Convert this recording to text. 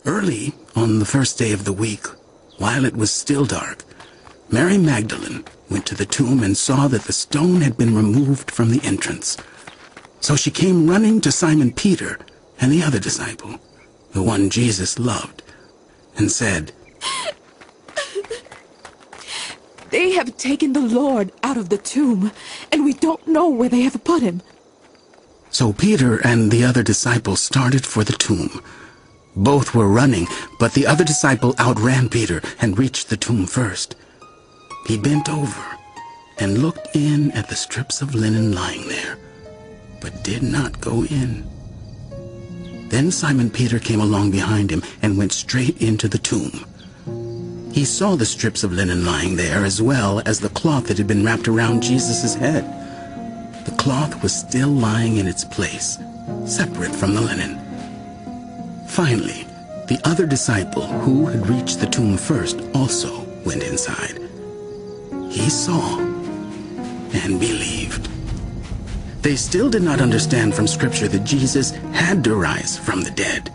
Early on the first day of the week, while it was still dark, Mary Magdalene went to the tomb and saw that the stone had been removed from the entrance. So she came running to Simon Peter and the other disciple, the one Jesus loved, and said, "They have taken the Lord out of the tomb, and we don't know where they have put him." So Peter and the other disciple started for the tomb. Both were running, but the other disciple outran Peter and reached the tomb first. He bent over and looked in at the strips of linen lying there, but did not go in. Then Simon Peter came along behind him and went straight into the tomb. He saw the strips of linen lying there, as well as the cloth that had been wrapped around Jesus' head. The cloth was still lying in its place, separate from the linen. Finally, the other disciple, who had reached the tomb first, also went inside. He saw and believed. They still did not understand from Scripture that Jesus had to rise from the dead.